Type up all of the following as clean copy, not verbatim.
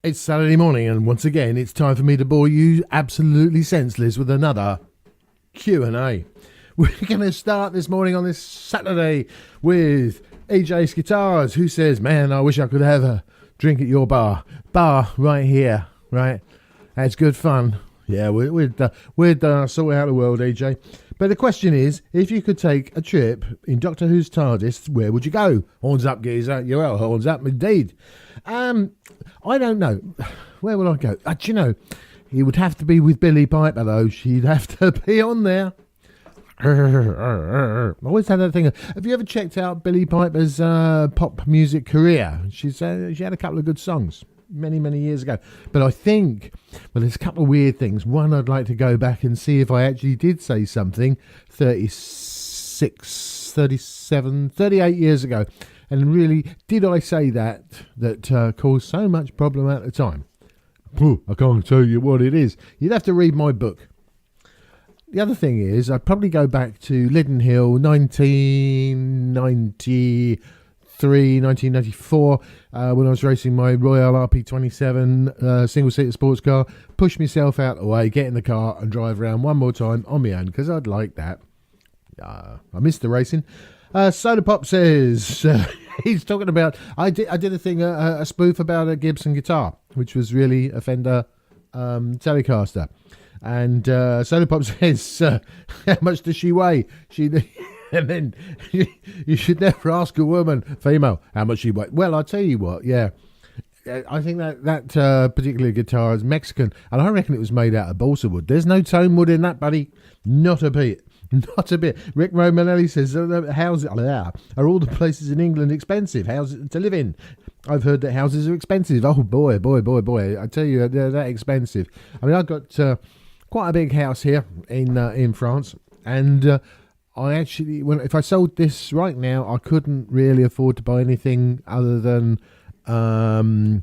It's Saturday morning, and once again, it's time for me to bore you absolutely senseless with another Q&A. We're going to start this morning on this Saturday with EJ's Guitars, who says, "Man, I wish I could have a drink at your bar. Bar right here, right? That's good fun. Yeah, we'd sort out the world, EJ. But the question is, if you could take a trip in Doctor Who's TARDIS, where would you go? Horns up, geezer. You're out, horns up, indeed. I don't know. Where would I go? Do you know, it would have to be with Billie Piper, though. She'd have to be on there. I always had that thing. Have you ever checked out Billie Piper's pop music career? She had a couple of good songs many years ago. But I think, well, there's a couple of weird things. One, I'd like to go back and see if I actually did say something 36, 37, 38 years ago. And really, did I say that caused so much problem at the time? I can't tell you what it is. You'd have to read my book. The other thing is, I'd probably go back to Linden Hill, 1993, 1994, when I was racing my Royal RP27 single-seater sports car, push myself out of the way, get in the car and drive around one more time on my own, because I'd like that. I missed the racing. Soda Pop says, he's talking about, I did a thing, a spoof about a Gibson guitar, which was really a Fender Telecaster. And Soda Pop says, how much does she weigh? And then you should never ask a woman, female, how much she weighs. Well, I'll tell you what, yeah. I think that particular guitar is Mexican, and I reckon it was made out of balsa wood. There's no tone wood in that, buddy. Not a bit. Not a bit. Rick Romanelli says, are all the places in England expensive? Houses to live in? I've heard that houses are expensive. Oh, boy. I tell you, they're that expensive. I mean, I've got quite a big house here in France, and I actually, if I sold this right now, I couldn't really afford to buy anything other than a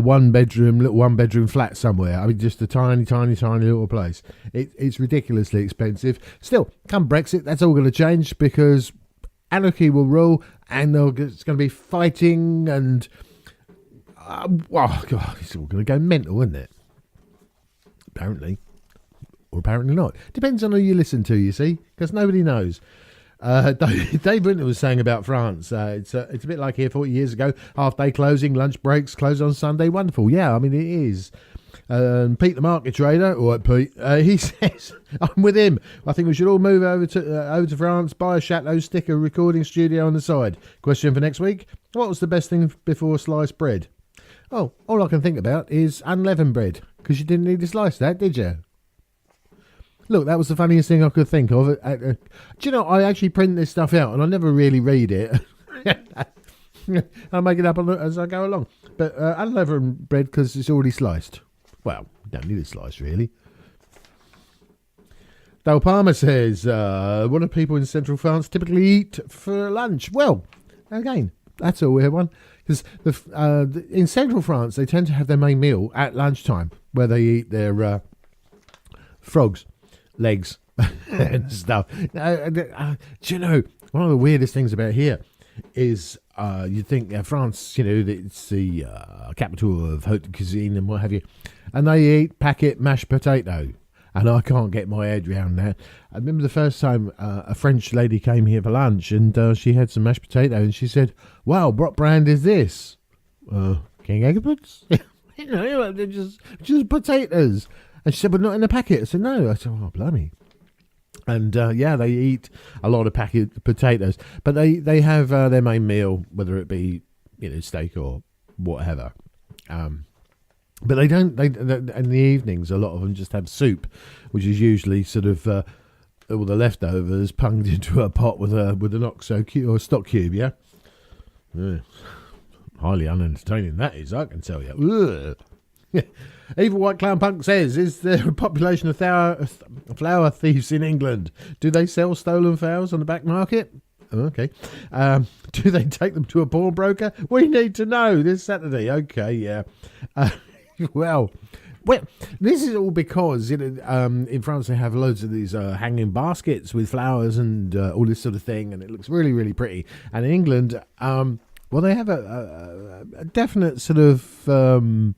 one bedroom flat somewhere. I mean, just a tiny little place. It's ridiculously expensive. Still, come Brexit, that's all going to change, because anarchy will rule, and it's going to be fighting, and oh god, it's all going to go mental, isn't it? Apparently, or apparently not. Depends on who you listen to, you see, because nobody knows. Dave Winter was saying about France, it's a bit like here 40 years ago, half-day closing, lunch breaks, close on Sunday, wonderful. Yeah, I mean, it is. Pete the market trader, all right, Pete, he says, I'm with him. I think we should all move over to France, buy a Chateau, stick a recording studio on the side. Question for next week, what was the best thing before sliced bread? Oh, all I can think about is unleavened bread, because you didn't need to slice that, did you? Look, that was the funniest thing I could think of. Do you know, I actually print this stuff out, and I never really read it. I make it up as I go along. But unleavened bread, because it's already sliced. Well, you don't need it sliced, really. Dale Palmer says, what do people in central France typically eat for lunch? Well, again, that's a weird one. Because in central France, they tend to have their main meal at lunchtime, where they eat their frogs. Legs and stuff. Do you know, one of the weirdest things about here is you think France, you know, it's the capital of haute cuisine and what have you, and they eat packet mashed potato, and I can't get my head around that. I remember the first time a French lady came here for lunch, and she had some mashed potato, and she said, "Wow, what brand is this?" King Egberts. You know, they're just potatoes. And she said, but not in a packet. I said, no. I said, oh, blimey. And, yeah, they eat a lot of packet potatoes. But they have their main meal, whether it be, you know, steak or whatever. But they don't, in the evenings, a lot of them just have soup, which is usually sort of all the leftovers punged into a pot with an OXO or stock cube, yeah? Highly unentertaining that is, I can tell you. Evil White Clown Punk says, is there a population of flower thieves in England? Do they sell stolen flowers on the back market? Okay. Do they take them to a pawnbroker? We need to know this Saturday. Okay, yeah. Well, this is all because in France they have loads of these hanging baskets with flowers and all this sort of thing, and it looks really, really pretty. And in England, Well, they have a definite sort of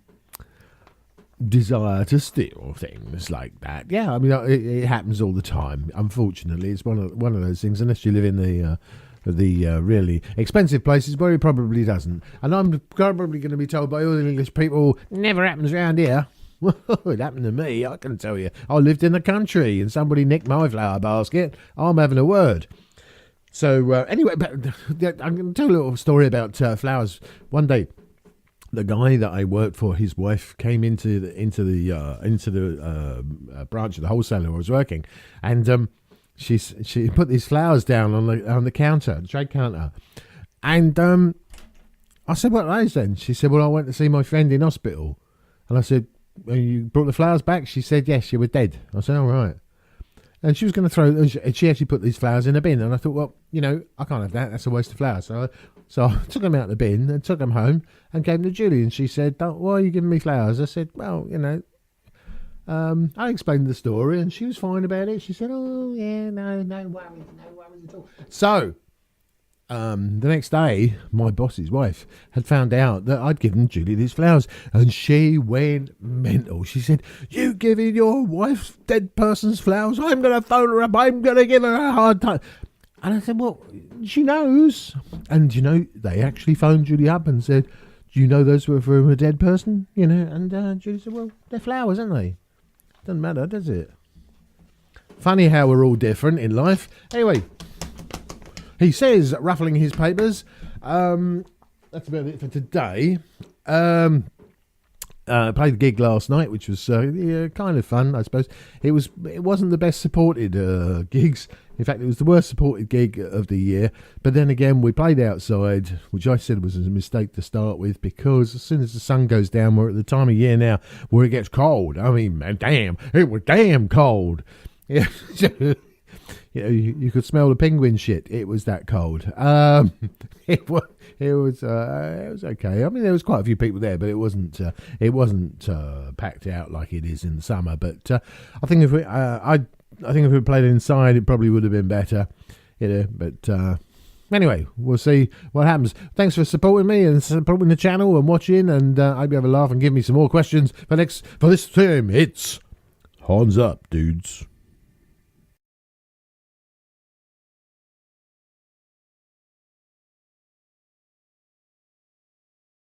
desire to steal things like that. Yeah, I mean, it happens all the time. Unfortunately, it's one of those things. Unless you live in the really expensive places, where it probably doesn't. And I'm probably going to be told by all the English people, never happens around here. Well, it happened to me, I can tell you. I lived in the country and somebody nicked my flower basket. I'm having a word. So anyway, but I'm going to tell a little story about flowers. One day, the guy that I worked for, his wife came into the branch of the wholesaler I was working, and she put these flowers down on the counter, the trade counter, and I said, "What are those then?" She said, "Well, I went to see my friend in hospital," and I said, "You brought the flowers back?" She said, "Yes, she was dead." I said, "All right." And she was going to throw, and she actually put these flowers in a bin. And I thought, well, I can't have that. That's a waste of flowers. So I took them out of the bin and took them home and gave them to Julie. And she said, why are you giving me flowers? I said, well, I explained the story and she was fine about it. She said, oh, yeah, no worries at all. So the next day, my boss's wife had found out that I'd given Julie these flowers, and she went mental. She said, "You giving your wife dead person's flowers? I'm going to phone her up. I'm going to give her a hard time." And I said, "Well, she knows." And they actually phoned Julie up and said, "Do you know those were from a dead person?" And Julie said, "Well, they're flowers, aren't they? Doesn't matter, does it?" Funny how we're all different in life. Anyway. He says, ruffling his papers. That's about it for today. I played a gig last night, which was kind of fun, I suppose. It wasn't the best supported gigs. In fact, it was the worst supported gig of the year. But then again, we played outside, which I said was a mistake to start with, because as soon as the sun goes down, we're at the time of year now where it gets cold. I mean, man, damn, it was damn cold. Yeah. You could smell the penguin shit. It was that cold. It was okay. I mean, there was quite a few people there, but it wasn't packed out like it is in the summer. But I think if we played inside, it probably would have been better. But anyway, we'll see what happens. Thanks for supporting me and supporting the channel and watching. And I hope you have a laugh and give me some more questions for this time. It's Horns Up, dudes.